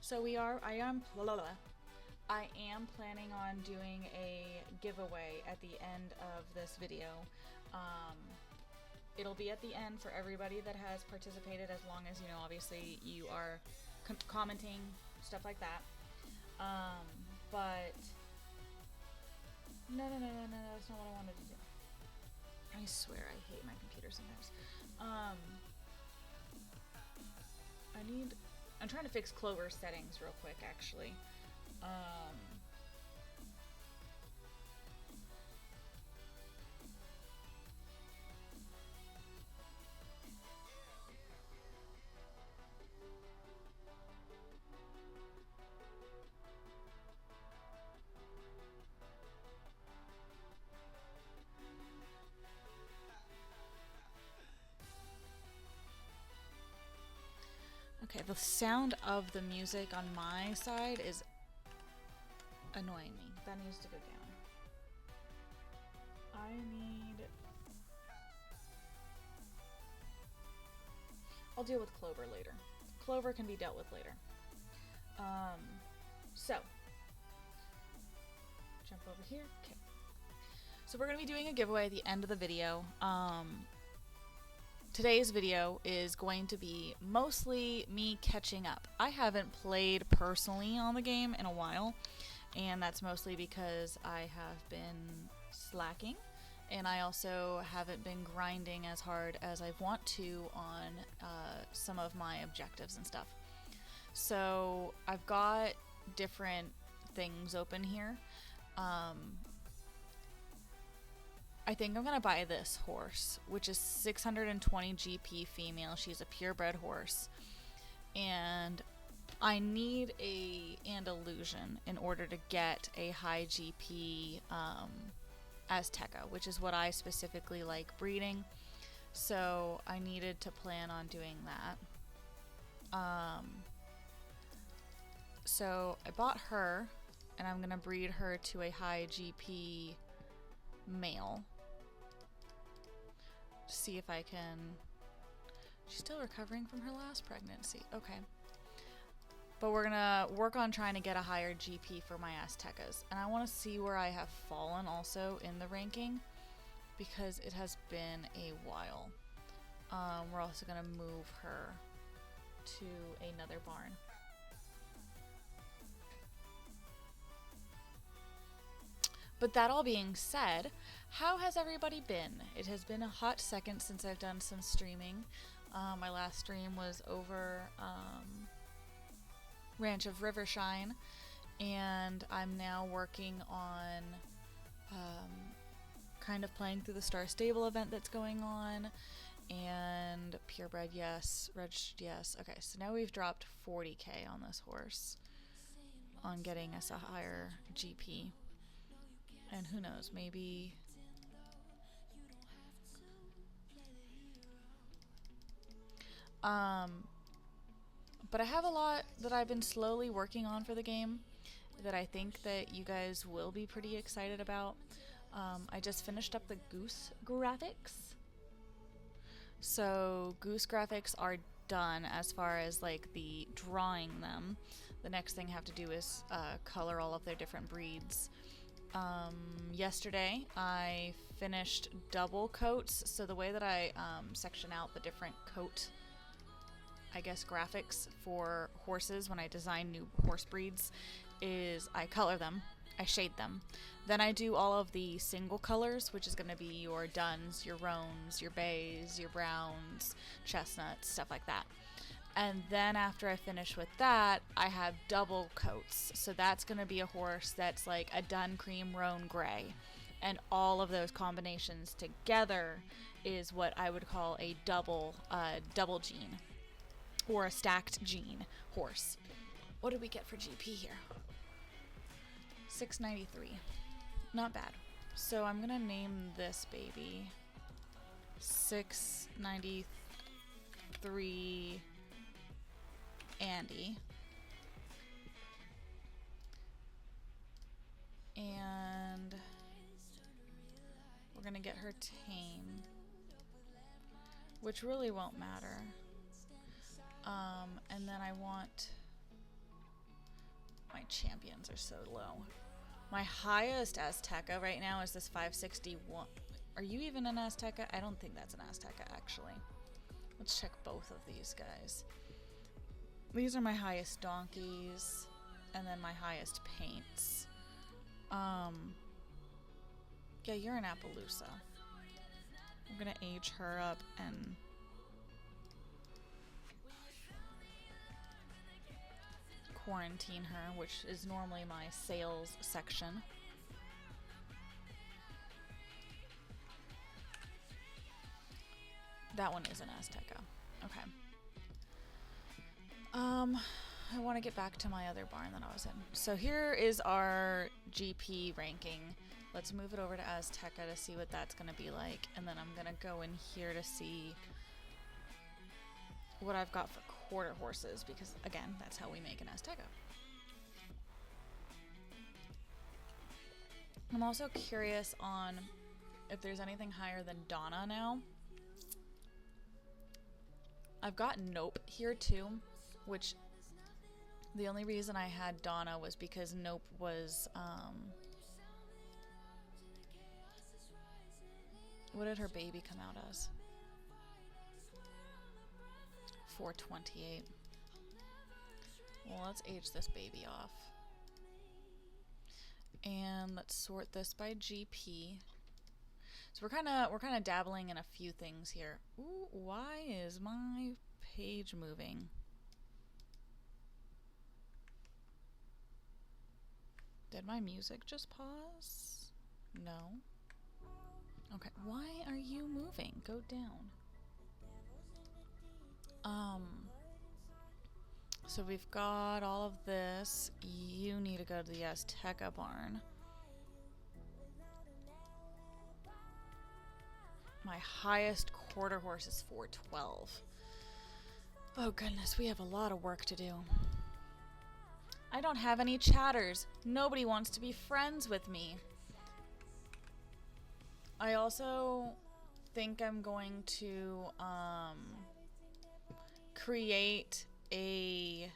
So I am planning on doing a giveaway at the end of this video. It'll be at the end for everybody that has participated, as long as, obviously you are commenting, stuff like that. But no, that's not what I wanted to do. I swear I hate my computer sometimes. I'm trying to fix Clover's settings real quick, actually. Okay, the sound of the music on my side is annoying me. That needs to go down. I'll deal with Clover later. Clover can be dealt with later. So jump over here. Okay. So we're going to be doing a giveaway at the end of the video. Today's video is going to be mostly me catching up. I haven't played personally on the game in a while, and that's mostly because I have been slacking, and I also haven't been grinding as hard as I want to on some of my objectives and stuff. So I've got different things open here. I think I'm gonna buy this horse, which is 620 GP female. She's a purebred horse, and I need a Andalusian in order to get a high GP Azteca, which is what I specifically like breeding. So I needed to plan on doing that. So I bought her, and I'm gonna breed her to a high GP male. See if I can. She's still recovering from her last pregnancy. Okay. But we're gonna work on trying to get a higher GP for my Aztecas. And I want to see where I have fallen also in the ranking, because it has been a while. We're also gonna move her to another barn. But that all being said, how has everybody been? It has been a hot second since I've done some streaming. My last stream was over Ranch of Rivershine, and I'm now working on kind of playing through the Star Stable event that's going on, and purebred, yes, registered, yes. Okay, so now we've dropped 40k on this horse on getting us a higher GP. And who knows, maybe. But I have a lot that I've been slowly working on for the game that I think that you guys will be pretty excited about. I just finished up the goose graphics. So goose graphics are done as far as like the drawing them. The next thing I have to do is color all of their different breeds. Yesterday I finished double coats. So the way that I section out the different coat, I guess, graphics for horses when I design new horse breeds is I color them, I shade them, then I do all of the single colors, which is going to be your duns, your roans, your bays, your browns, chestnuts, stuff like that. And then after I finish with that, I have double coats. So that's going to be a horse that's like a dun cream roan gray. And all of those combinations together is what I would call a double gene, or a stacked gene horse. What did we get for GP here? 693. Not bad. So I'm going to name this baby 693 Andy. And we're gonna get her tame, which really won't matter. And then I want champions are so low. My highest Azteca right now is this 561. Are you even an Azteca? I don't think that's an Azteca, actually. Let's check both of these guys. These are my highest donkeys, and then my highest paints. Yeah, you're an Appaloosa. I'm gonna age her up and quarantine her, which is normally my sales section. That one is an Azteca. Okay. I want to get back to my other barn that I was in. So here is our GP ranking. Let's move it over to Azteca to see what that's going to be like. And then I'm going to go in here to see what I've got for quarter horses, because again, that's how we make an Azteca. I'm also curious on if there's anything higher than Donna now. I've got Nope here too, which the only reason I had Donna was because Nope was, what did her baby come out as? 428. Well, let's age this baby off. And let's sort this by GP. So we're kind of dabbling in a few things here. Ooh, why is my page moving? Did my music just pause? No. Okay, why are you moving? Go down. So we've got all of this. You need to go to the Azteca barn. My highest quarter horse is 412. Oh goodness, we have a lot of work to do. I don't have any chatters. Nobody wants to be friends with me. I also think I'm going to create a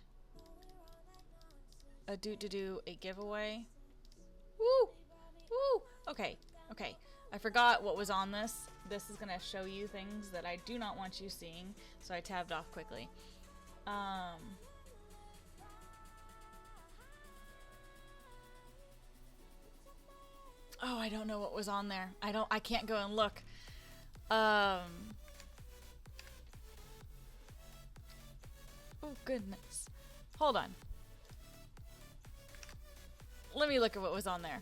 giveaway. Woo! Woo! Okay. I forgot what was on this. This is gonna show you things that I do not want you seeing, so I tabbed off quickly. Oh, I don't know what was on there. I can't go and look. Oh goodness. Hold on. Let me look at what was on there.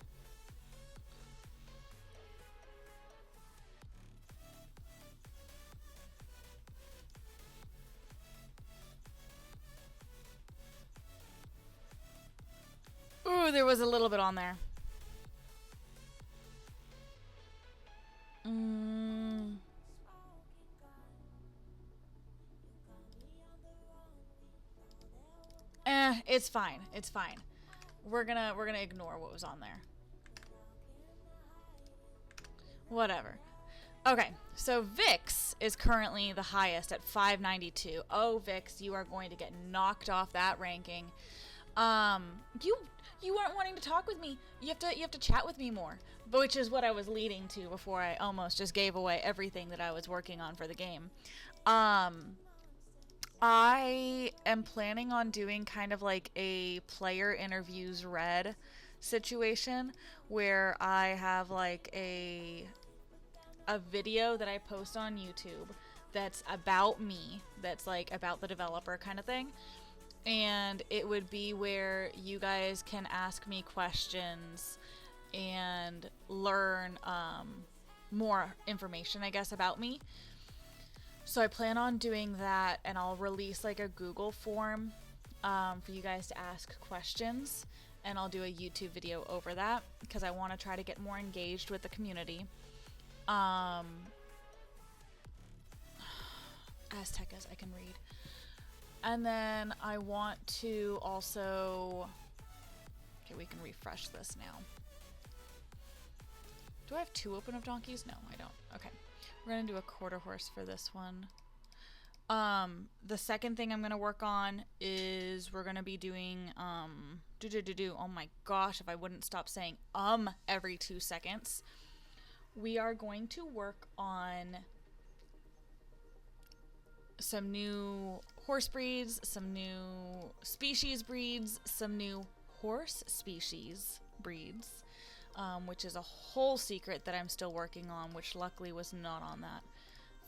Ooh, there was a little bit on there. It's fine. It's fine. We're gonna ignore what was on there. Whatever. Okay, so Vix is currently the highest at 592. Oh, Vix, you are going to get knocked off that ranking. You aren't wanting to talk with me. You have to chat with me more, which is what I was leading to before I almost just gave away everything that I was working on for the game. I am planning on doing kind of like a player interviews read situation where I have like a video that I post on YouTube that's about me, that's like about the developer kind of thing. And it would be where you guys can ask me questions and learn more information, I guess, about me. So I plan on doing that, and I'll release like a Google form for you guys to ask questions, and I'll do a YouTube video over that because I want to try to get more engaged with the community. Aztecas I can read. And then I want to also... Okay, we can refresh this now. Do I have 2 open of donkeys? No, I don't. Okay. We're going to do a quarter horse for this one. The second thing I'm gonna work on is we're gonna be doing oh my gosh, if I wouldn't stop saying every 2 seconds. We are going to work on some new horse breeds, some new species breeds, some new horse species breeds, which is a whole secret that I'm still working on, which luckily was not on that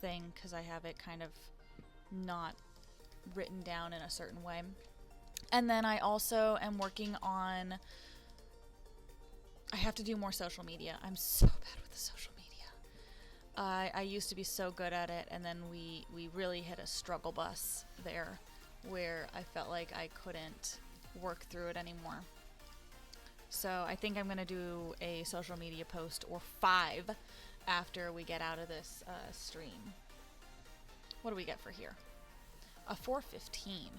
thing because I have it kind of not written down in a certain way. And then I also am working on, I have to do more social media. I'm so bad with the social media. I used to be so good at it, and then we really hit a struggle bus there where I felt like I couldn't work through it anymore. So I think I'm going to do a social media post or 5 after we get out of this stream. What do we get for here? A 415.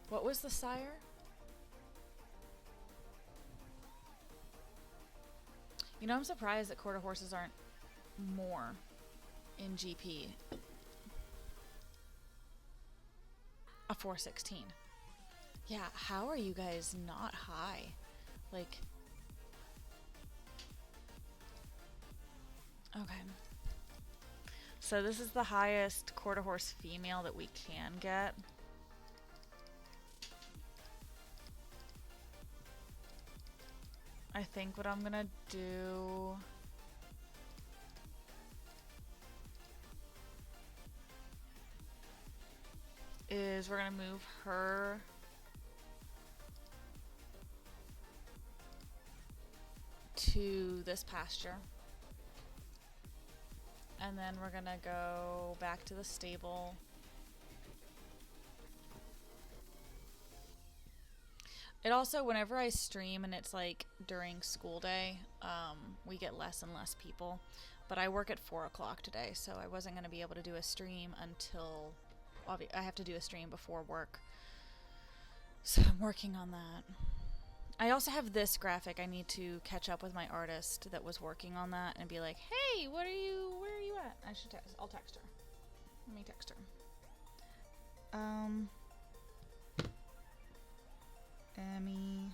What was the sire? You know, I'm surprised that quarter horses aren't more in GP. A 416. Yeah, how are you guys not high? Like, okay. So this is the highest quarter horse female that we can get. I think what I'm gonna do is we're gonna move her to this pasture. And then we're gonna go back to the stable. It also, whenever I stream and it's like during school day, we get less and less people. But I work at 4 o'clock today, so I wasn't going to be able to do a stream until, I have to do a stream before work. So I'm working on that. I also have this graphic. I need to catch up with my artist that was working on that and be like, hey, where are you at? I'll text her. Let me text her. Emmy.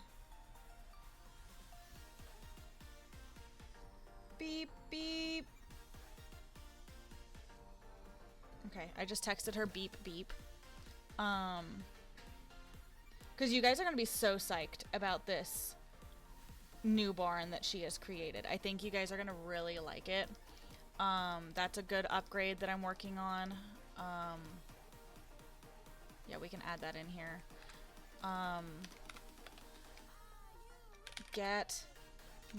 Beep, beep. Okay, I just texted her beep, beep. Because you guys are going to be so psyched about this new barn that she has created. I think you guys are going to really like it. That's a good upgrade that I'm working on. Yeah, we can add that in here. Get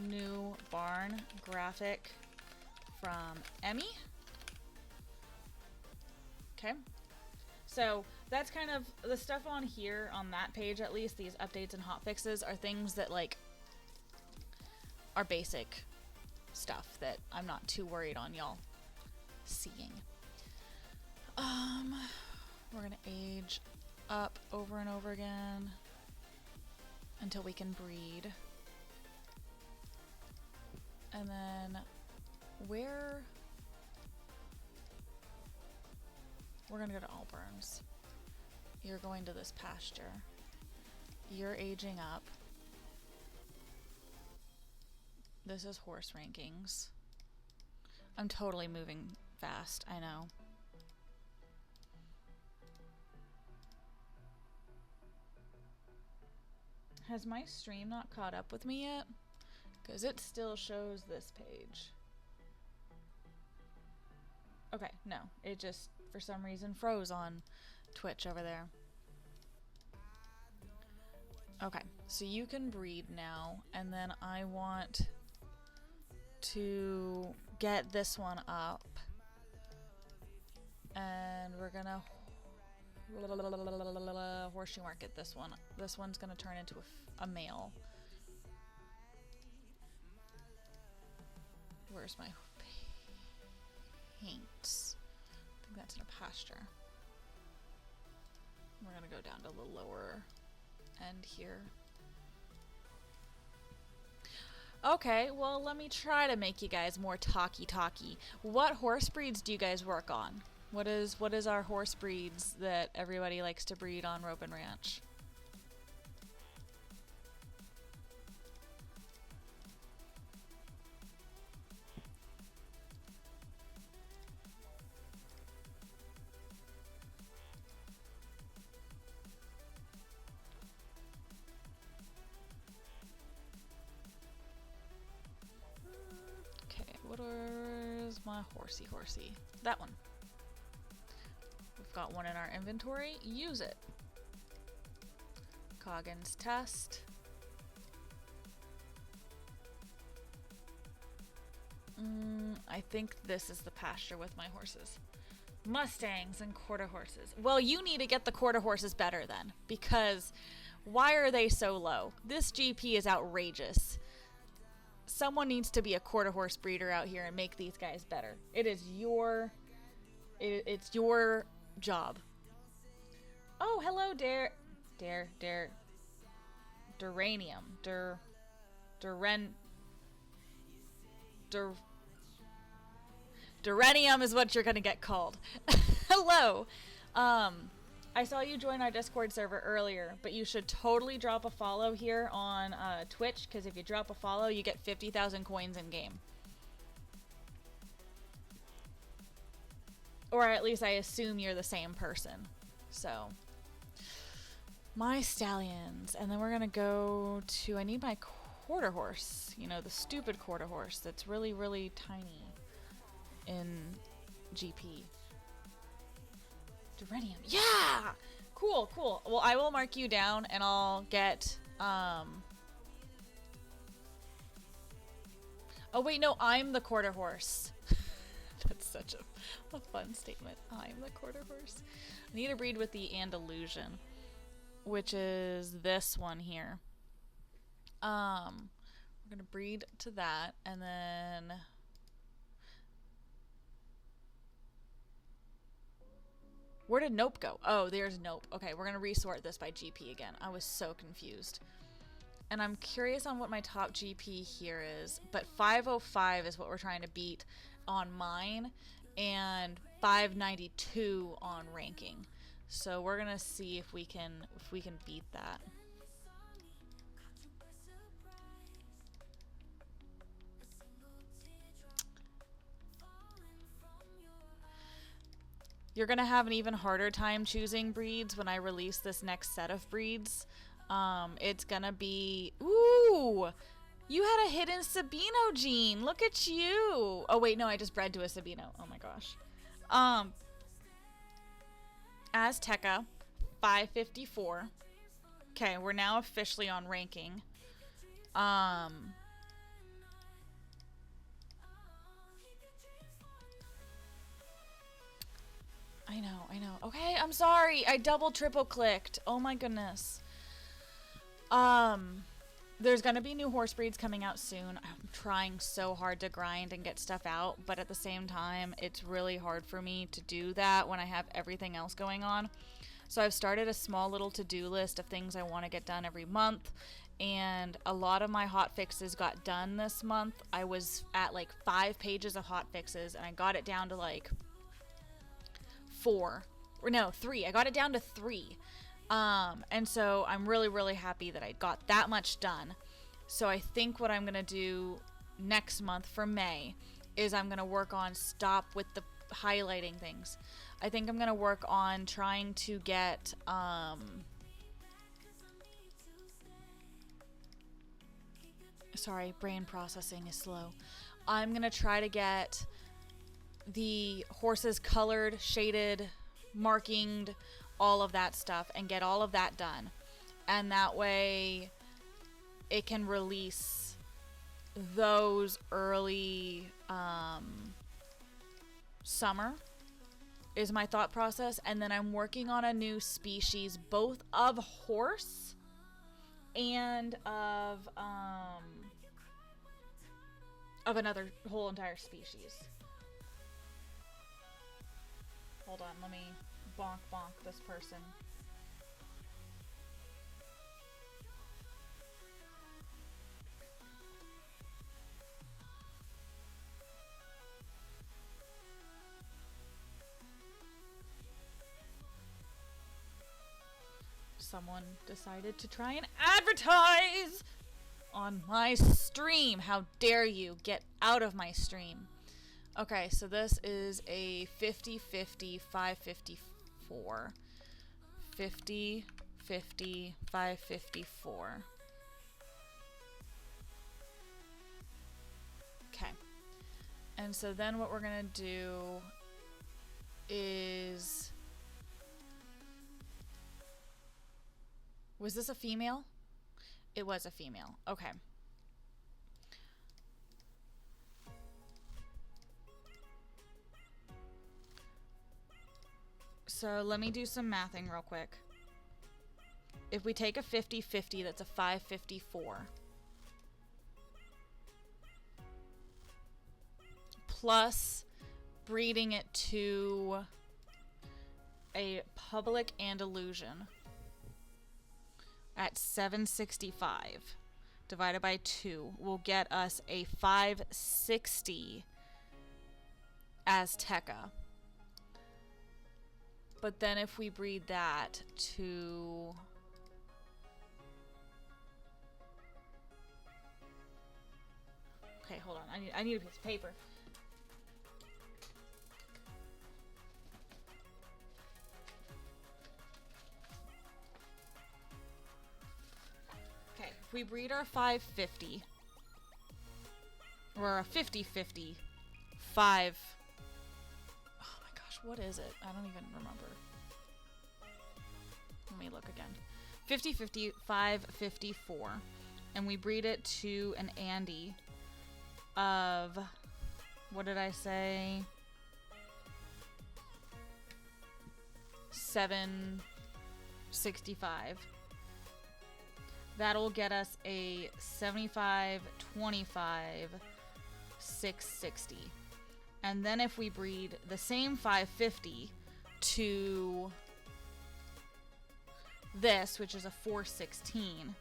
new barn graphic from Emmy. Okay. So that's kind of the stuff on here, on that page at least, these updates and hotfixes are things that like are basic stuff that I'm not too worried on y'all seeing. We're gonna age up over and over again until we can breed. And then we're gonna go to Allburns. You're going to this pasture. You're aging up. This is horse rankings. I'm totally moving fast, I know. Has my stream not caught up with me yet? Because it still shows this page. Okay, no. It just, for some reason, froze on Twitch over there. Okay, so you can breed now, and then I want to get this one up. And we're gonna horseshoe market this one. This one's gonna turn into a male. Where's my paints? I think that's in a pasture. We're gonna go down to the lower end here. Okay, well, let me try to make you guys more talky. What horse breeds do you guys work on? What is our horse breeds that everybody likes to breed on Ropin Ranch? Okay, what is my horsey? That one. We've got one in our inventory. Use it. Coggins test. I think this is the pasture with my horses. Mustangs and quarter horses. Well, you need to get the quarter horses better then, because why are they so low? This GP is outrageous. Someone needs to be a quarter horse breeder out here and make these guys better. It is it's your job. Oh, hello, Duranium. Duranium is what you're gonna get called. Hello. I saw you join our Discord server earlier, but you should totally drop a follow here on Twitch, because if you drop a follow, you get 50,000 coins in game. Or at least I assume you're the same person. So, my stallions. And then we're gonna go to, I need my quarter horse. You know, the stupid quarter horse that's really, really tiny in GP. Duranium. Yeah! Cool, cool. Well, I will mark you down and I'll get, oh wait, no, I'm the quarter horse. That's such a fun statement. I'm the quarter horse. I need to breed with the Andalusian, which is this one here. We're gonna breed to that, and then where did Nope go? Oh, there's Nope. Okay, we're gonna resort this by GP again. I was so confused. And I'm curious on what my top GP here is, but 505 is what we're trying to beat on mine, and 592 on ranking. So we're gonna see if we can beat that. You're gonna have an even harder time choosing breeds when I release this next set of breeds. It's gonna be, ooh, you had a hidden Sabino gene. Look at you. Oh wait, no, I just bred to a Sabino. Oh my gosh. Azteca, 554. Okay, we're now officially on ranking. I know. Okay, I'm sorry. I triple clicked. Oh my goodness. There's gonna be new horse breeds coming out soon. I'm trying so hard to grind and get stuff out, but at the same time, it's really hard for me to do that when I have everything else going on. So I've started a small little to-do list of things I want to get done every month, and a lot of my hot fixes got done this month. I was at like 5 pages of hot fixes, and I got it down to like 3. I got it down to 3. And so I'm really, really happy that I got that much done. So I think what I'm going to do next month for May is I'm going to work on stop with the highlighting things. I think I'm going to work on trying to get, sorry, brain processing is slow. I'm going to try to get the horses colored, shaded, markinged, all of that stuff, and get all of that done. And that way it can release those early summer is my thought process. And then I'm working on a new species, both of horse and of another whole entire species. Hold on, let me bonk this person. Someone decided to try and advertise on my stream. How dare you? Get out of my stream. Okay, so this is a 50-50, 554. 50, 50, 554. Okay. And so then what we're going to do is... Was this a female? It was a female. Okay. So let me do some mathing real quick. If we take a 50-50, that's a 554. Plus breeding it to a public Andalusian at 765 divided by 2 will get us a 560 Azteca. But then if we breed that to... Okay, hold on. I need a piece of paper. Okay, if we breed our 550, or a 50-50, 5... What is it? I don't even remember. Let me look again. 50-50, 554. And we breed it to an Andy of... What did I say? 765. That'll get us a 75, 25, 660. And then if we breed the same 550 to this, which is a 416.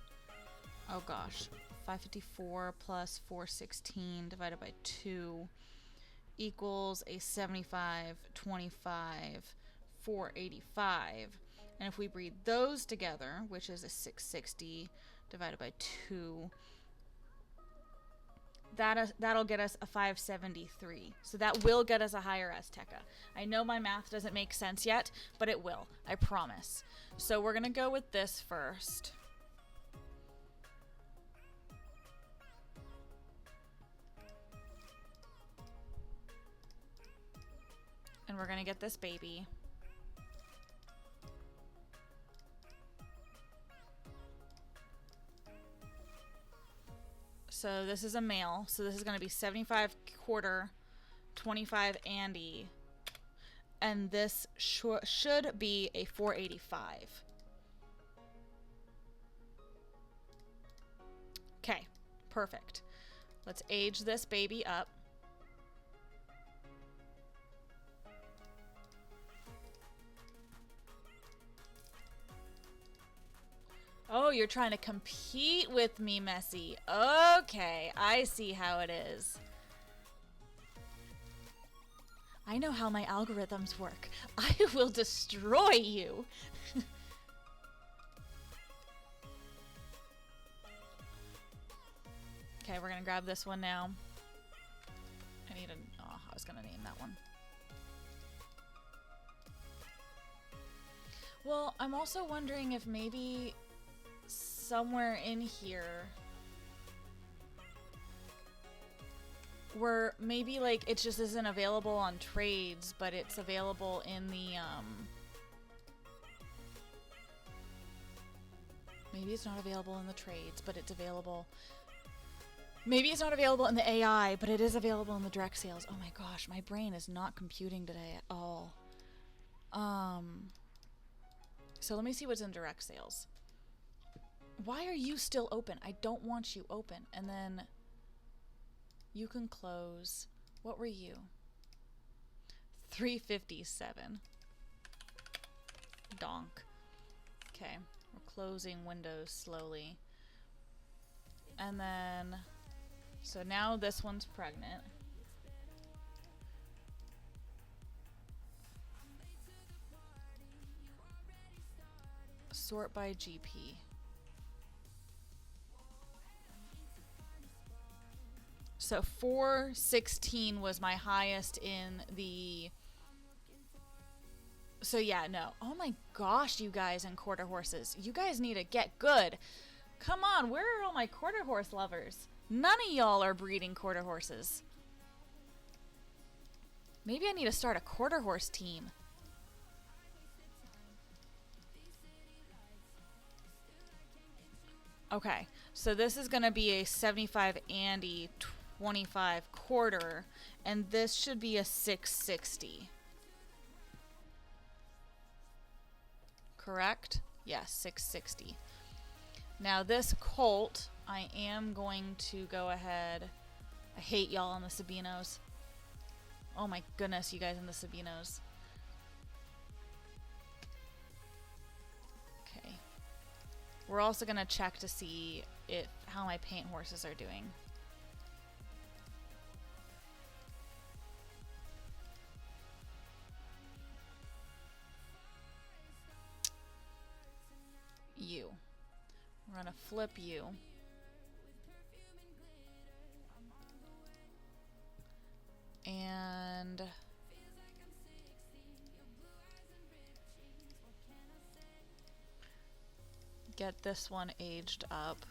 Oh gosh. 554 plus 416 divided by 2 equals a 75, 25, 485. And if we breed those together, which is a 660 divided by 2, that'll get us a 573. So that will get us a higher Azteca. I know my math doesn't make sense yet, but it will. I promise. So we're going to go with this first. And we're going to get this baby. So this is a male. So this is going to be 75 quarter, 25 Andy. And this should be a 485. Okay, perfect. Let's age this baby up. Oh, you're trying to compete with me, Messy. Okay, I see how it is. I know how my algorithms work. I will destroy you. Okay, we're gonna grab this one now. I was gonna name that one. Well, I'm also wondering if maybe somewhere in here where maybe like it just isn't available on trades, but it's available in the maybe it's not available in the trades, but it's available. Maybe it's not available in the AI, but it is available in the direct sales. Oh my gosh, my brain is not computing today at all. So let me see what's in direct sales. Why are you still open? I don't want you open. And then you can close. What were you? 357. Donk. Okay, we're closing windows slowly. And then, so now this one's pregnant. Sort by GP. So 416 was my highest in the... So yeah, no. Oh my gosh, you guys and quarter horses. You guys need to get good. Come on, where are all my quarter horse lovers? None of y'all are breeding quarter horses. Maybe I need to start a quarter horse team. Okay, so this is going to be a 75 Andy, 25 quarter, and this should be a 660. Correct? Yes, 660. Now this colt, I am going to go ahead. I hate y'all on the Sabinos. Oh my goodness, you guys in the Sabinos. Okay. We're also going to check to see how my paint horses are doing. You. We're going to flip you. And get this one aged up.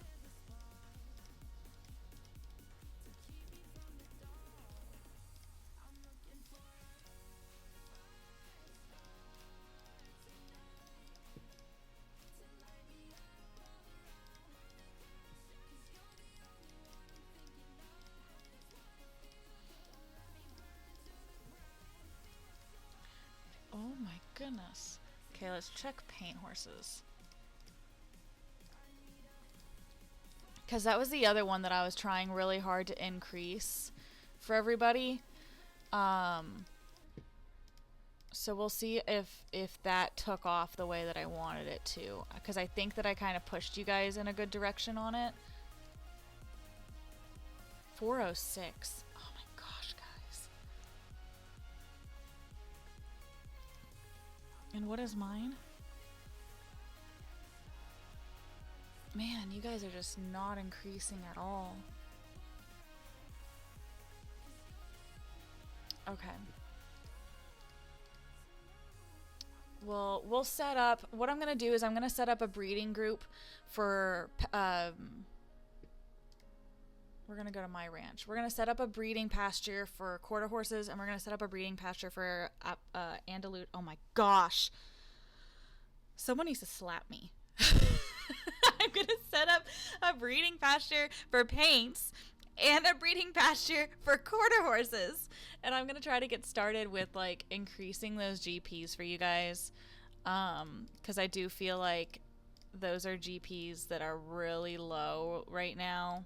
Oh my goodness. Okay, let's check paint horses. Because that was the other one that I was trying really hard to increase for everybody. So we'll see if that took off the way that I wanted it to. Because I think that I kind of pushed you guys in a good direction on it. 406. Oh my gosh, guys. And what is mine? Man, you guys are just not increasing at all. Okay. Well, we'll set up... What I'm going to do is I'm going to set up a breeding group for... we're going to go to my ranch. We're going to set up a breeding pasture for quarter horses, and we're going to set up a breeding pasture for Andalusian... Oh my gosh. Someone needs to slap me. I'm going to set up a breeding pasture for paints and a breeding pasture for quarter horses. And I'm going to try to get started with, like, increasing those GPs for you guys. Because I do feel like those are GPs that are really low right now.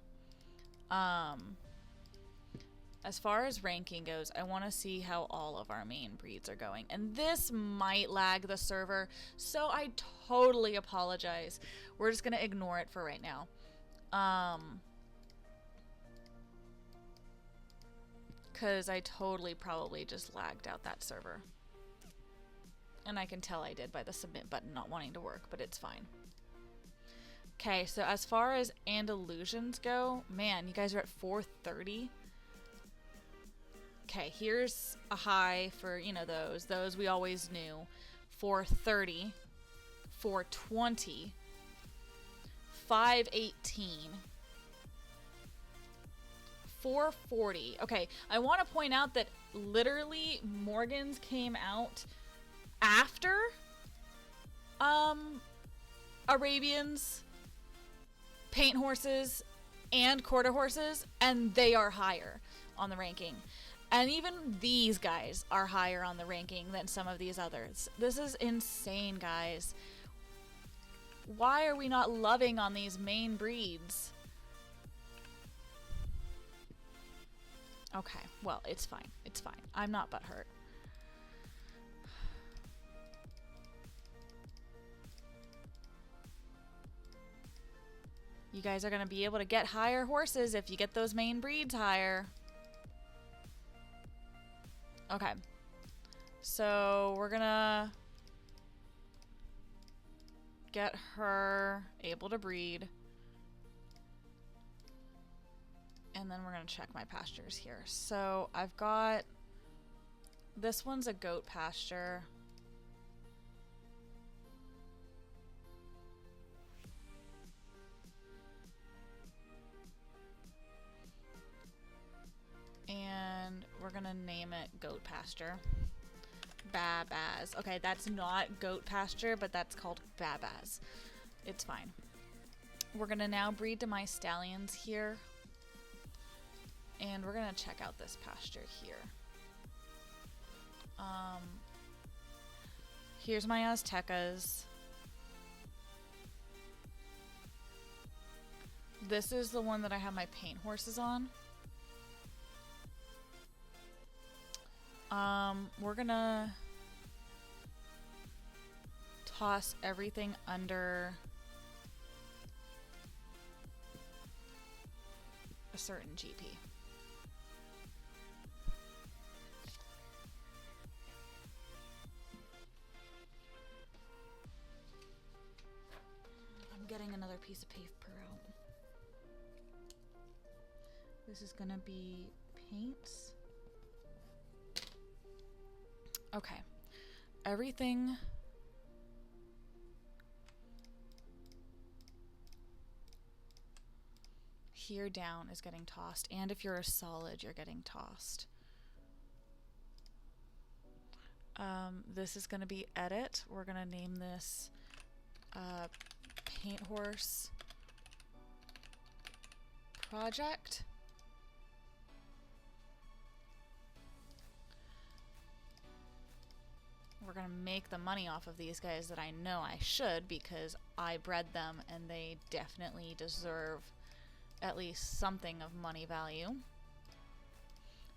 As far as ranking goes, I want to see how all of our main breeds are going. And this might lag the server, so I totally apologize. We're just going to ignore it for right now. Because I totally probably just lagged out that server. And I can tell I did by the submit button not wanting to work, but it's fine. Okay, so as far as Andalusians go, man, you guys are at 430. Okay, here's a high for, you know, those we always knew. 430, 420, 518, 440. Okay, I want to point out that literally Morgan's came out after Arabians, paint horses, and quarter horses, and they are higher on the ranking. And even these guys are higher on the ranking than some of these others. This is insane, guys. Why are we not loving on these main breeds? Okay, well, it's fine. It's fine. I'm not butthurt. You guys are going to be able to get higher horses if you get those main breeds higher. Okay. So we're going to get her able to breed. And then we're going to check my pastures here. So I've got, this one's a goat pasture. And we're going to name it goat pasture. Babaz. Okay, that's not goat pasture, but that's called Babaz. It's fine. We're going to now breed to my stallions here. And we're going to check out this pasture here. Here's my Aztecas. This is the one that I have my paint horses on. We're gonna toss everything under a certain GP. I'm getting another piece of paper out. This is gonna be paints. Okay, everything here down is getting tossed, and if you're a solid, you're getting tossed. This is going to be edit. We're going to name this paint horse project. We're going to make the money off of these guys that I know I should, because I bred them and they definitely deserve at least something of money value.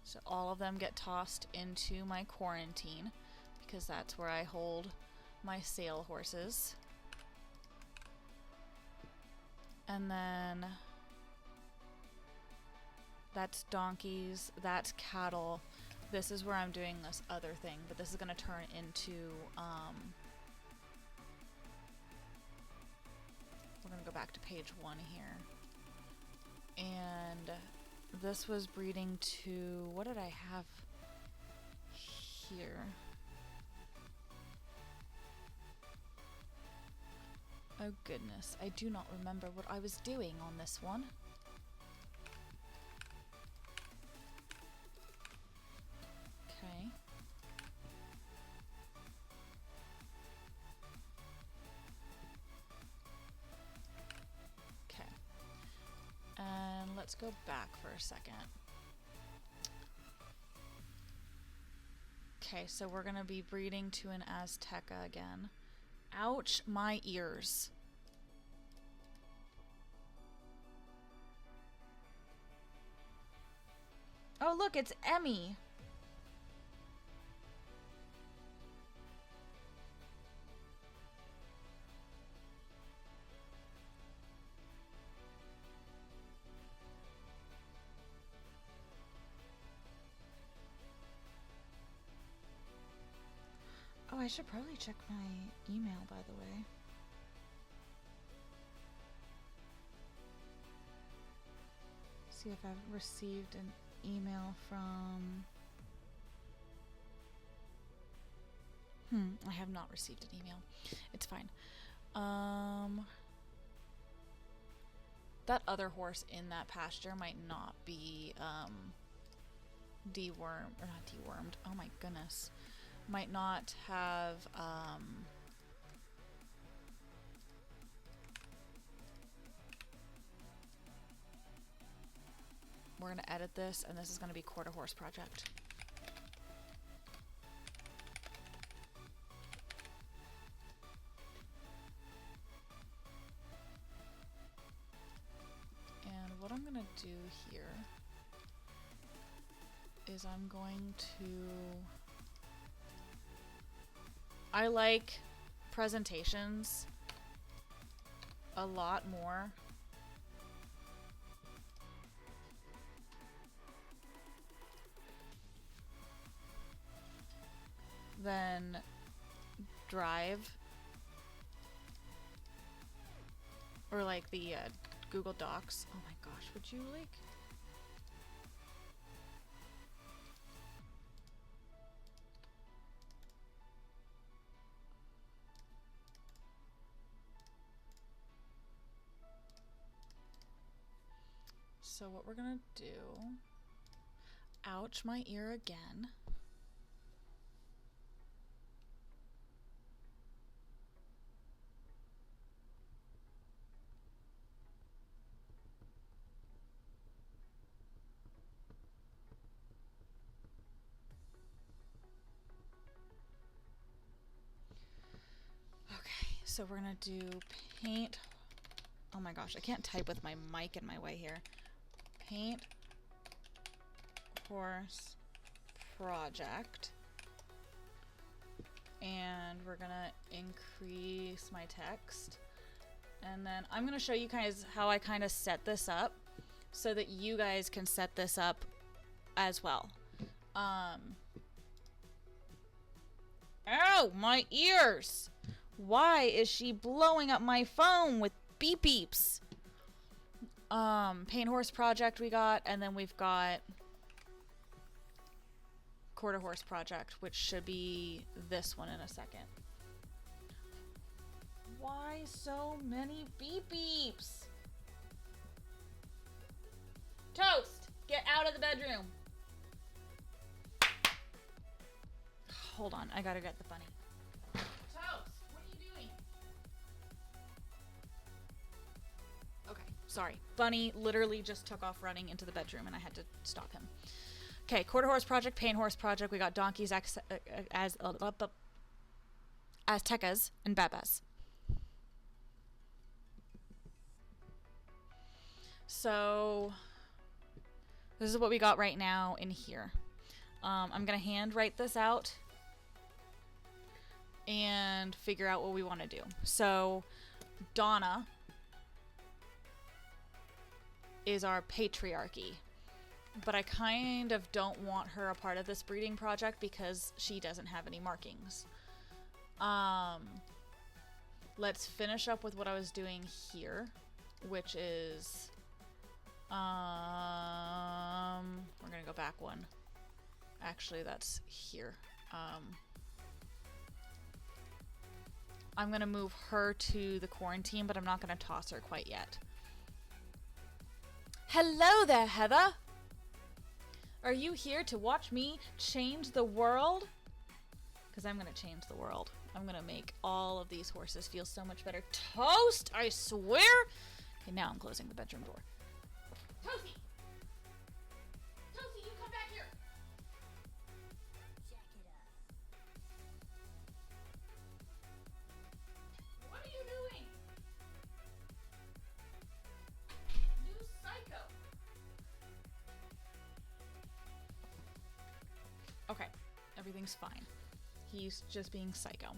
So all of them get tossed into my quarantine, because that's where I hold my sale horses. And then that's donkeys, that's cattle. This is where I'm doing this other thing, but this is going to turn into, we're going to go back to page 1 here. And this was breeding to, what did I have here? Oh goodness, I do not remember what I was doing on this one. Okay. Okay. And let's go back for a second. Okay, so we're gonna be breeding to an Azteca again. Ouch, my ears. Oh look, it's Emmy. Oh, I should probably check my email, by the way. See if I've received an email from... I have not received an email. It's fine. That other horse in that pasture might not be, dewormed, or not dewormed. Oh my goodness. Might not have, we're going to edit this, and this is going to be Quarter Horse Project. And what I'm going to do here is I'm going to... I like presentations a lot more than drive. or like the Google Docs. Oh my gosh, would you like? So what we're gonna do, ouch, my ear again. Okay, so we're gonna do paint. Oh my gosh, I can't type with my mic in my way here. Paint horse project. And we're gonna increase my text. And then I'm gonna show you guys how I kind of set this up so that you guys can set this up as well. Ow, my ears! Why is she blowing up my phone with beep beeps? Paint horse project we got, and then we've got quarter horse project, which should be this one in a second. Why so many beep beeps? Toast, get out of the bedroom. Hold on, I gotta get the bunny. Toast, what are you doing? Okay, sorry. Bunny literally just took off running into the bedroom and I had to stop him. Okay, quarter horse project, paint horse project. We got donkeys, Aztecas, and Babas. So this is what we got right now in here. I'm gonna hand write this out and figure out what we want to do. So Donna is our patriarchy, but I kind of don't want her a part of this breeding project because she doesn't have any markings. Let's finish up with what I was doing here, which is we're gonna go back one. Actually, that's here. I'm gonna move her to the quarantine, but I'm not gonna toss her quite yet. Hello there, Heather. Are you here to watch me change the world? Because I'm gonna change the world. I'm gonna make all of these horses feel so much better. Toast, I swear. Okay, now I'm closing the bedroom door. Toasty! Toasty, you come back here! Jack it up. What are you doing? You psycho! Okay, everything's fine. He's just being psycho.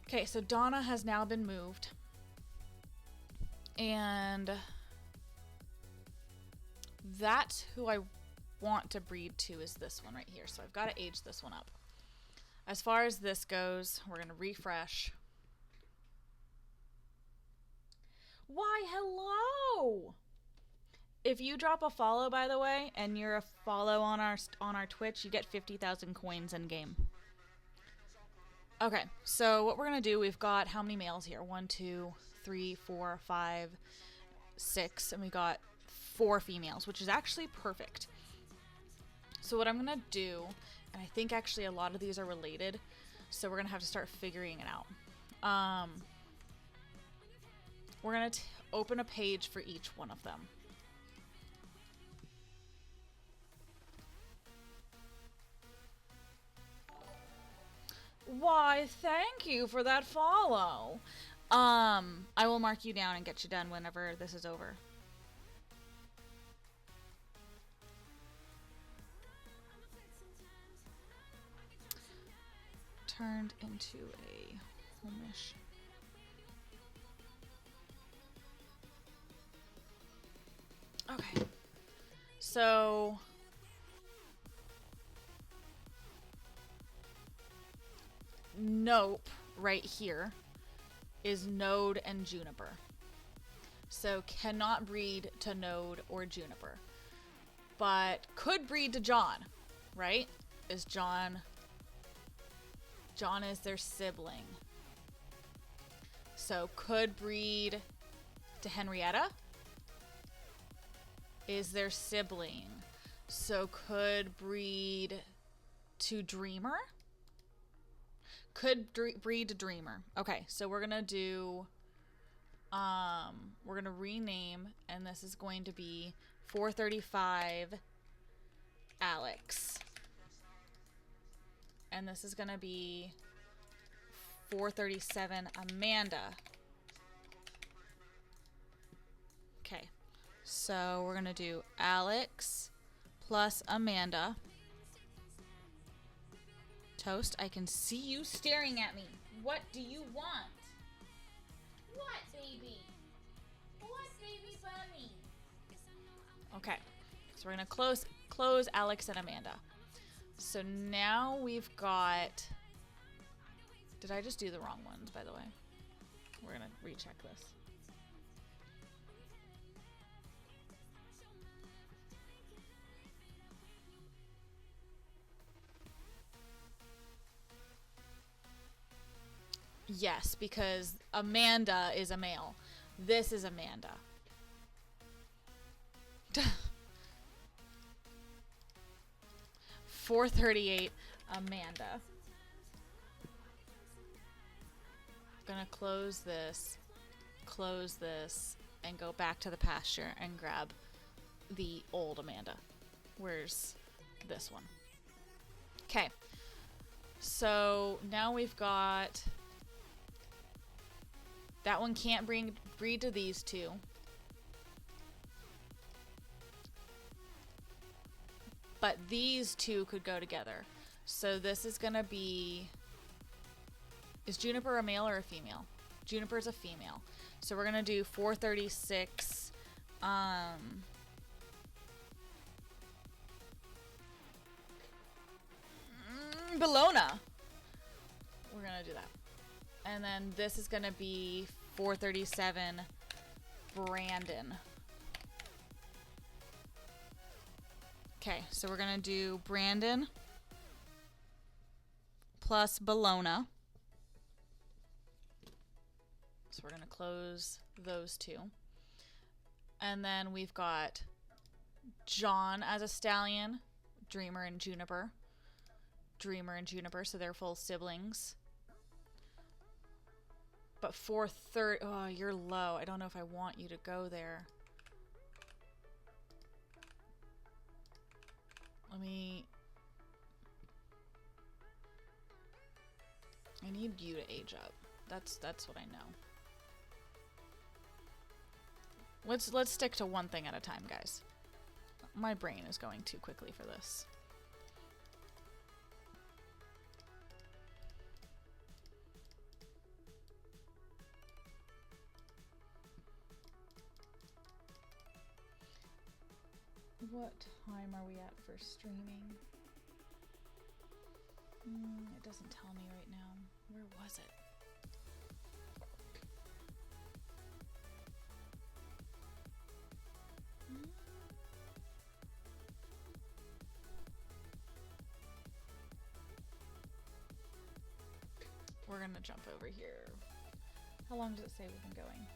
Okay, so Donna has now been moved. And that's who I want to breed to is this one right here. So I've got to age this one up. As far as this goes, we're going to refresh. Why, hello! If you drop a follow, by the way, and you're a follow on our Twitch, you get 50,000 coins in game. Okay, so what we're gonna do, we've got how many males here? 1, 2, 3, 4, 5, 6, and we got 4 females, which is actually perfect. So what I'm gonna do, and I think actually a lot of these are related, so we're gonna have to start figuring it out. We're gonna open a page for each one of them. Why, thank you for that follow. I will mark you down and get you done whenever this is over. Turned into a homish. Okay. So Nope right here is Node and Juniper. So cannot breed to Node or Juniper. But could breed to John, right? Is John is their sibling. So could breed to Henrietta is their sibling. So could breed to Dreamer. Could breed to Dreamer. Okay, so we're gonna do we're gonna rename, and this is going to be 435 Alex. And this is gonna be 437 Amanda. Okay, so we're gonna do Alex plus Amanda. Toast, I can see you staring at me. What do you want? What, baby? What, baby bunny? Okay, so we're gonna close Alex and Amanda. So now we've got. Did I just do the wrong ones, by the way? We're gonna recheck this. Yes, because Amanda is a male. This is Amanda. 438 Amanda. Gonna close this, and go back to the pasture and grab the old Amanda. Where's this one? Okay. So now we've got that one can't breed to these two. But these two could go together. So this is gonna be. Is Juniper a male or a female? Juniper's a female. So we're gonna do 436. Bologna. We're gonna do that. And then this is gonna be 437 Brandon. Okay, so we're gonna do Brandon plus Bologna. So we're gonna close those two. And then we've got John as a stallion, Dreamer and Juniper. Dreamer and Juniper, so they're full siblings. But 430, oh, you're low. I don't know if I want you to go there. I need you to age up. That's what I know. Let's stick to one thing at a time, guys. My brain is going too quickly for this. What time are we at for streaming? It doesn't tell me right now. Where was it? We're gonna jump over here. How long does it say we've been going?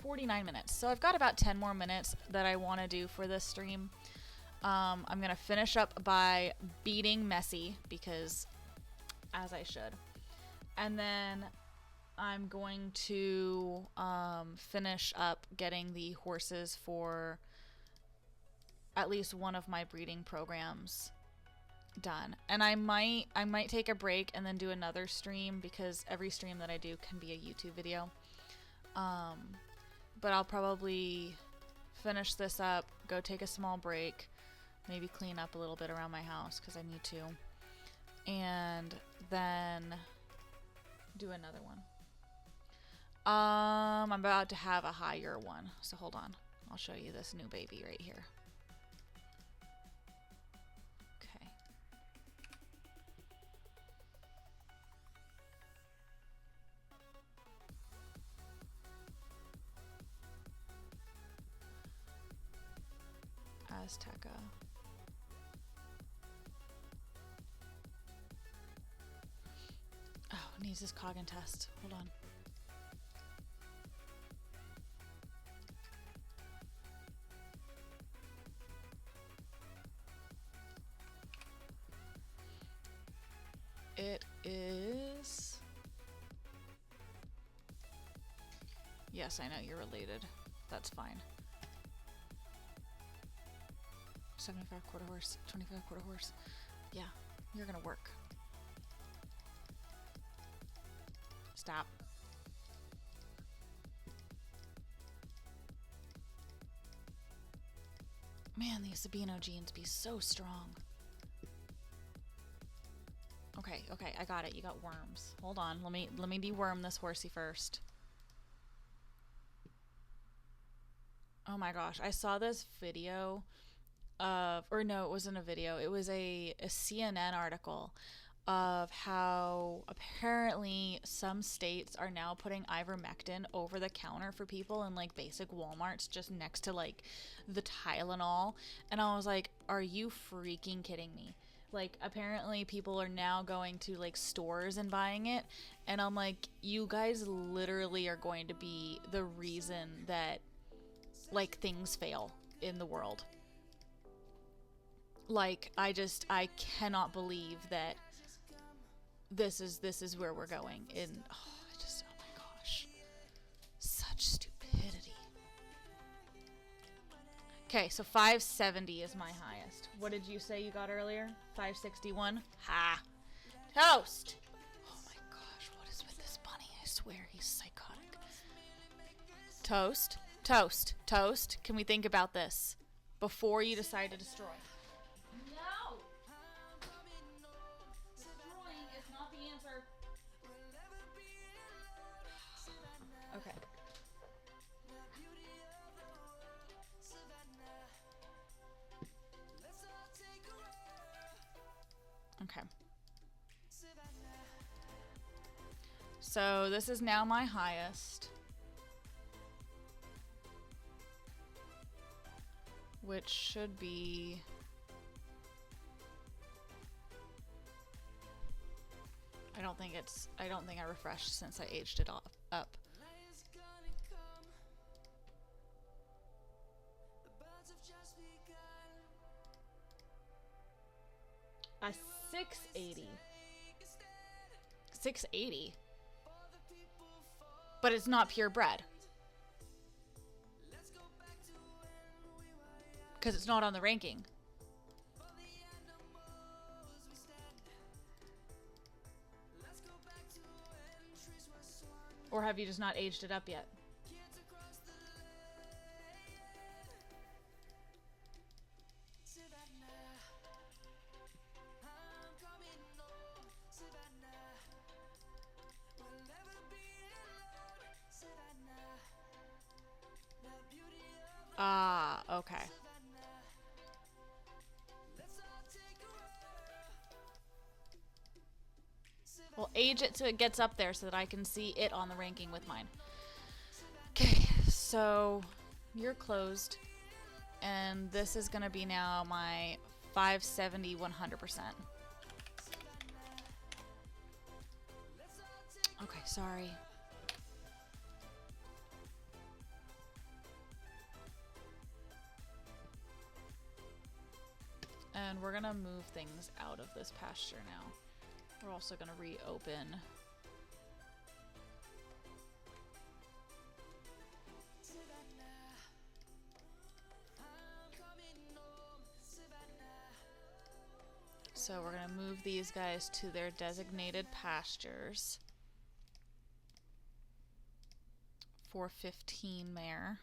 49 minutes. So I've got about 10 more minutes that I want to do for this stream. I'm going to finish up by beating Messy, because as I should. And then I'm going to finish up getting the horses for at least one of my breeding programs done. And I might take a break and then do another stream, because every stream that I do can be a YouTube video. But I'll probably finish this up, go take a small break, maybe clean up a little bit around my house because I need to, and then do another one. I'm about to have a higher one, so hold on. I'll show you this new baby right here. Okay. Azteca. Oh, it needs this Coggin test. Hold on. It is... Yes, I know you're related. That's fine. 75 quarter horse, 25 quarter horse. Yeah, you're gonna work. Stop. Man, these Sabino genes be so strong. Okay, okay, I got it. You got worms. Hold on. Let me deworm this horsey first. Oh my gosh, I saw this video of, or no, it wasn't a video. It was a CNN article of how apparently some states are now putting ivermectin over the counter for people in like basic Walmarts just next to like the Tylenol. And I was like, are you freaking kidding me? Like, apparently people are now going to like stores and buying it. And I'm like, you guys literally are going to be the reason that like things fail in the world. Like, I cannot believe that this is where we're going. In oh my gosh, such stupidity. Okay, so 570 is my highest. What did you say you got earlier? 561. Ha! Toast. Oh my gosh, what is with this bunny? I swear he's psychotic. Toast, toast, toast. Can we think about this before you decide to destroy? No. Destroying is not the answer. Okay. Okay. So this is now my highest, which should be I don't think I refreshed since I aged it up. A 680. 680. But it's not purebred. Because it's not on the ranking. Or have you just not aged it up yet? Ah, okay. Well, age it so it gets up there so that I can see it on the ranking with mine. Okay, so you're closed. And this is going to be now my 570 100%. Okay, sorry. And we're gonna move things out of this pasture now. We're also gonna reopen. So we're gonna move these guys to their designated pastures for 15 mare.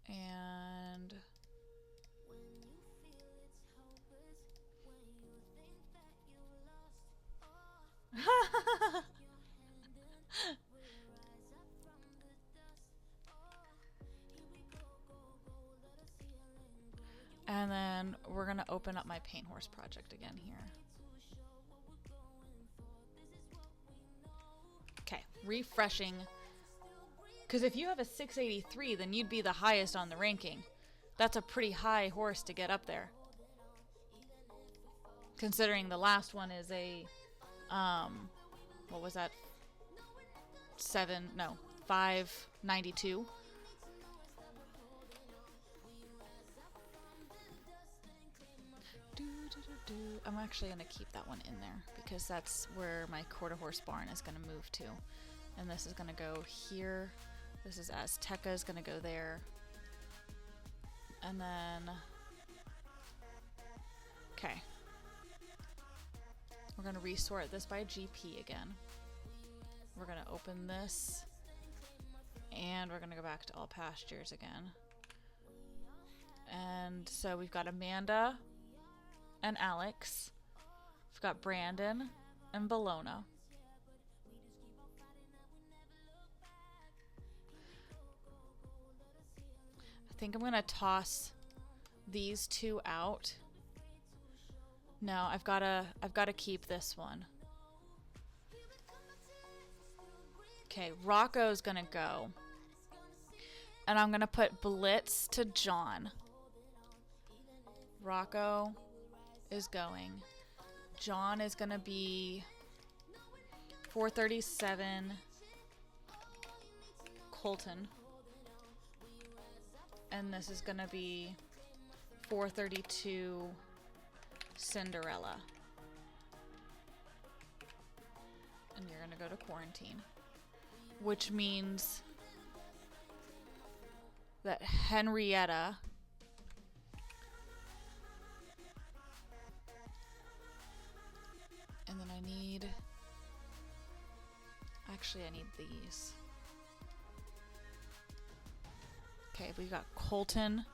And and then we're gonna open up my paint horse project again here. Okay, refreshing Because if you have a 683, then you'd be the highest on the ranking. That's a pretty high horse to get up there. Considering the last one is a, what was that? 592. I'm actually going to keep that one in there because that's where my quarter horse barn is going to move to. And this is going to go here. This is Azteca is going to go there. And then, okay. We're going to resort this by GP again. We're going to open this. And we're going to go back to all pastures again. And so we've got Amanda and Alex. We've got Brandon and Bologna. I think I'm gonna toss these two out. No, I've gotta keep this one. Okay, Rocco's gonna go. And I'm gonna put Blitz to John. Rocco is going. John is gonna be 437 Colton. And this is gonna be 432 Cinderella. And you're gonna go to quarantine. Which means that Henrietta and then I need I need these. Okay, we got Colton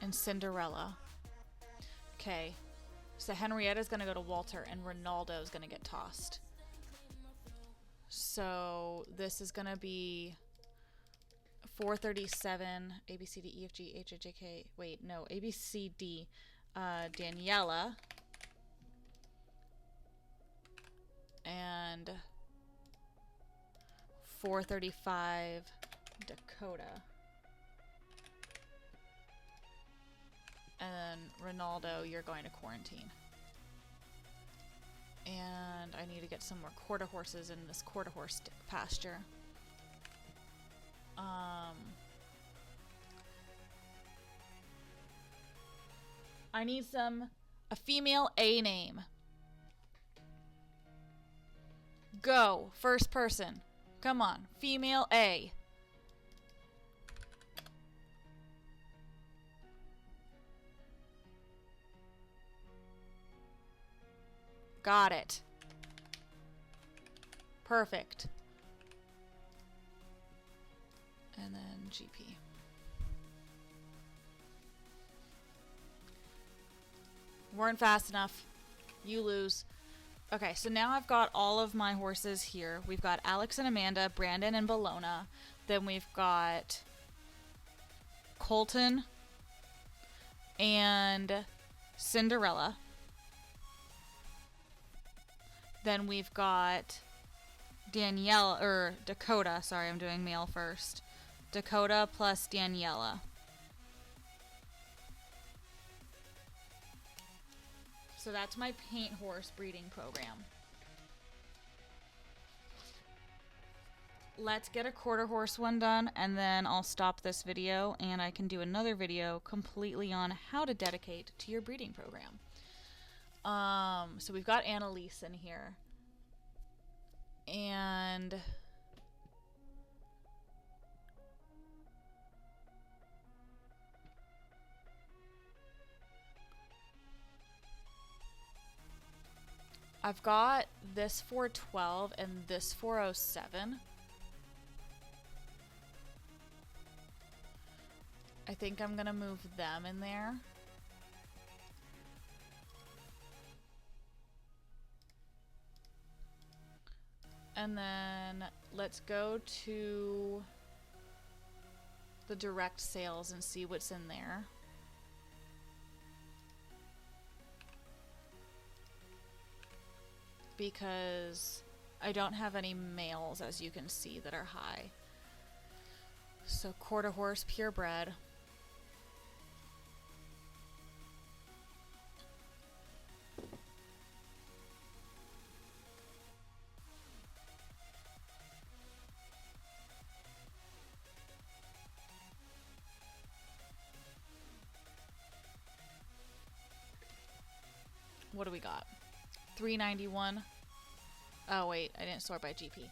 and Cinderella. Okay, so Henrietta's gonna go to Walter and Ronaldo's gonna get tossed. So this is gonna be 437 A B C D E F G H I J K. Wait, no, A B C D. Daniela and 435 Dakota. And Ronaldo, you're going to quarantine. And I need to get some more quarter horses in this quarter horse pasture. I need a female A name. Go, first person. Come on, female A. Got it. Perfect. And then GP. Weren't fast enough. You lose. Okay, so now I've got all of my horses here. We've got Alex and Amanda, Brandon and Bologna. Then we've got Colton and Cinderella. Then we've got Danielle, or Dakota. Sorry, I'm doing male first. Dakota plus Daniela. So that's my paint horse breeding program. Let's get a quarter horse one done, and then I'll stop this video and I can do another video completely on how to dedicate to your breeding program. So we've got Annalise in here. And I've got this 412 and this 407. I think I'm gonna move them in there. And then let's go to the direct sales and see what's in there. Because I don't have any males, as you can see, that are high. So quarter horse, purebred. What do we got? 391. Oh wait, I didn't sort by GP.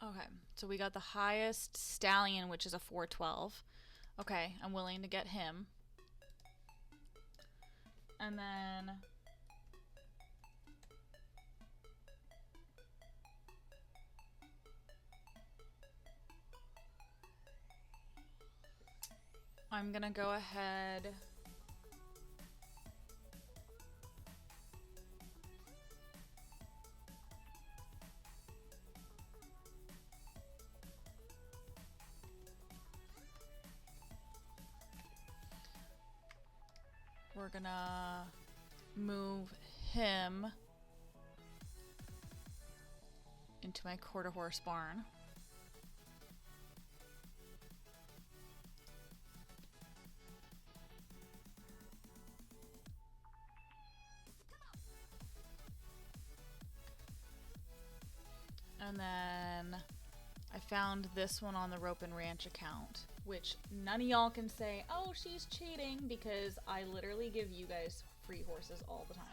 Okay, so we got the highest stallion, which is a 412. Okay, I'm willing to get him. And then I'm gonna go ahead. We're gonna move him into my quarter horse barn. And then I found this one on the Ropin Ranch account, which none of y'all can say, oh, she's cheating, because I literally give you guys free horses all the time.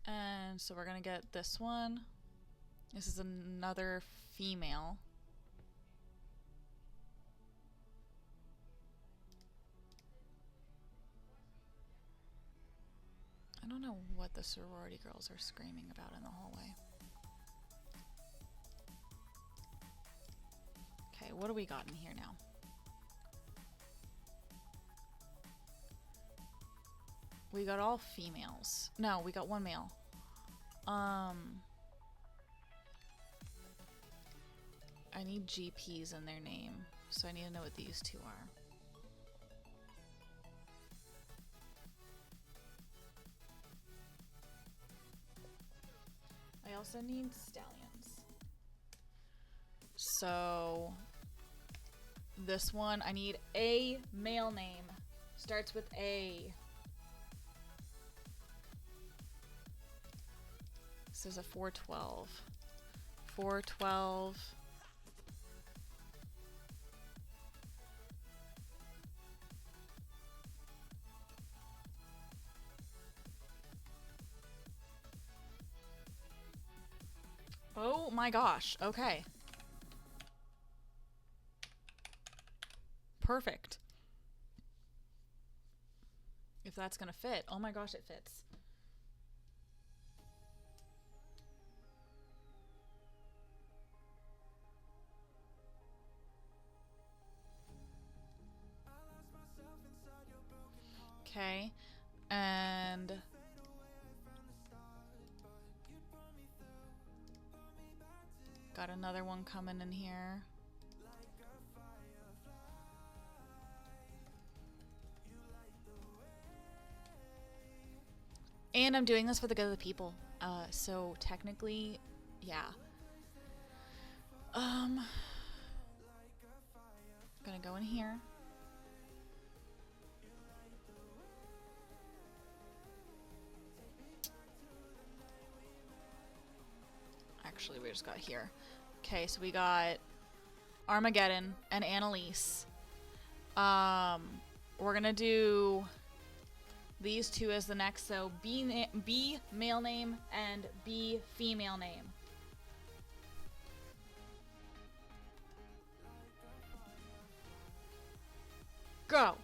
And so we're gonna get this one. This is another female. I don't know what the sorority girls are screaming about in the hallway. Okay, what do we got in here now? We got all females. No, we got one male. I need GPs in their name, so I need to know what these two are. I also need stallions. So this one, I need a male name. Starts with A. This is a 412. 412. Oh my gosh. Okay. Perfect. If that's gonna fit. Oh my gosh, it fits. Okay. And got another one coming in here. And I'm doing this for the good of the people. So technically, yeah. Gonna go in here. Actually, we just got here. Okay, so we got Armageddon and Annalise. We're gonna do these two as the next. So B male name and B female name. Go.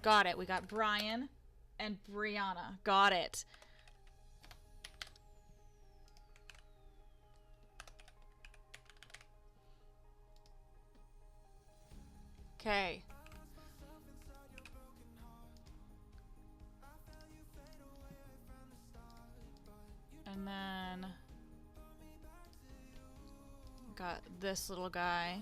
Got it. We got Brian and Brianna. Got it. Okay. And then got this little guy.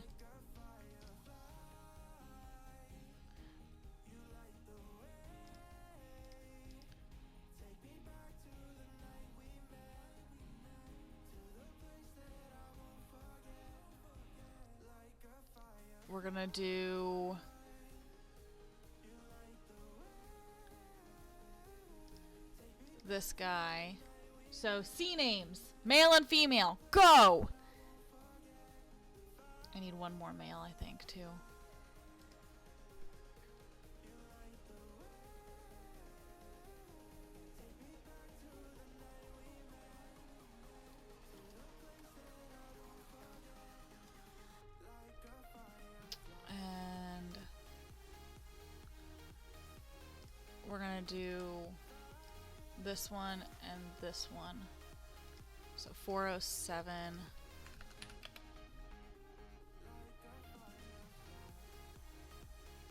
We're gonna do this guy. So C names, male and female, go! I need one more male, I think, too. And we're gonna do this one and this one. So 407.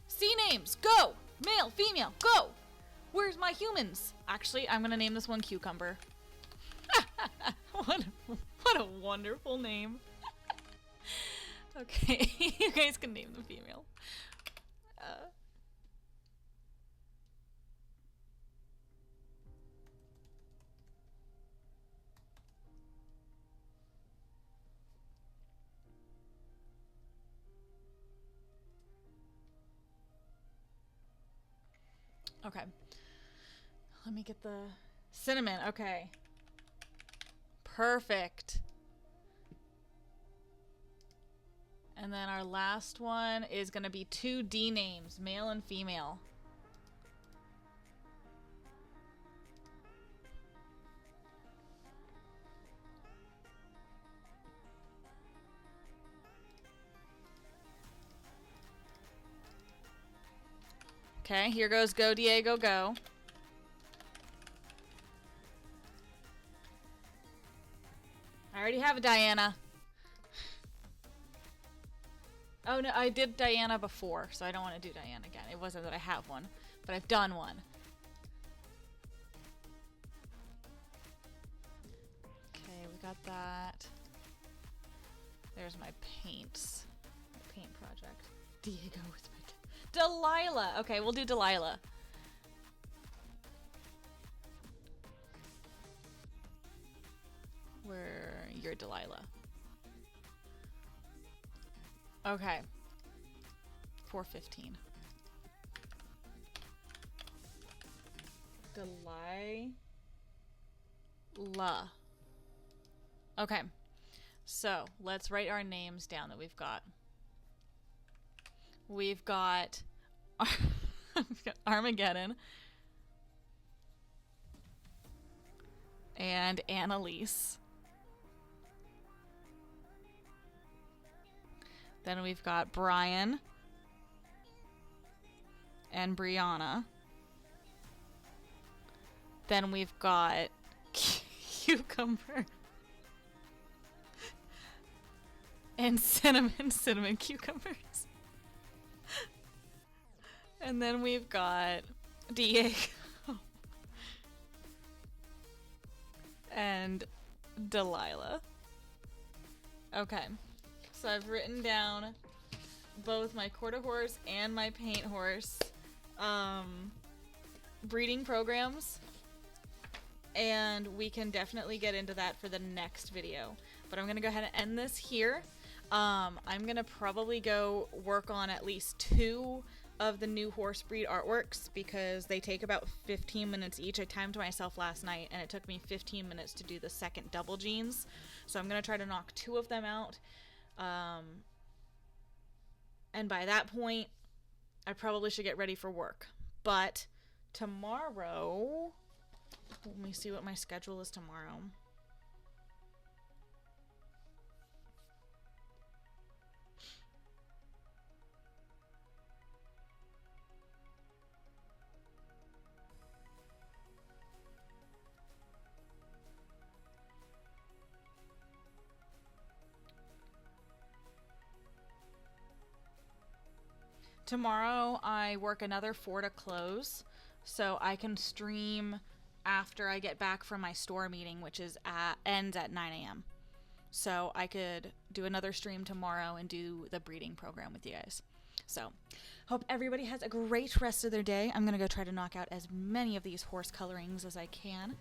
C names, go! Male, female, go! Where's my humans? Actually, I'm gonna name this one Cucumber. What a wonderful name. Okay, you guys can name the female. Okay. Let me get the cinnamon. Okay. Perfect. And then our last one is going to be 2 D names, male and female. Okay, here goes Go Diego Go. I already have a Diana. Oh no, I did Diana before, so I don't want to do Diana again. It wasn't that I have one, but I've done one. Okay, we got that. There's my paints. My paint project. Diego with my Delilah! Okay, we'll do Delilah. Where you're Delilah. Okay. 415. Delilah. Okay. So, let's write our names down that we've got. We've got Armageddon and Annalise. Then we've got Brian and Brianna. Then we've got Cucumber and Cinnamon Cucumbers. And then we've got Diego and Delilah. Okay, so I've written down both my quarter horse and my paint horse breeding programs, and we can definitely get into that for the next video. But I'm gonna go ahead and end this here. I'm gonna probably go work on at least 2 of the new horse breed artworks because they take about 15 minutes each. I timed myself last night and it took me 15 minutes to do the second double jeans. So I'm going to try to knock 2 of them out. And by that point, I probably should get ready for work. But tomorrow, let me see what my schedule is tomorrow. Tomorrow I work another 4 to close, so I can stream after I get back from my store meeting, which ends at 9 a.m. So I could do another stream tomorrow and do the breeding program with you guys. So hope everybody has a great rest of their day. I'm going to go try to knock out as many of these horse colorings as I can.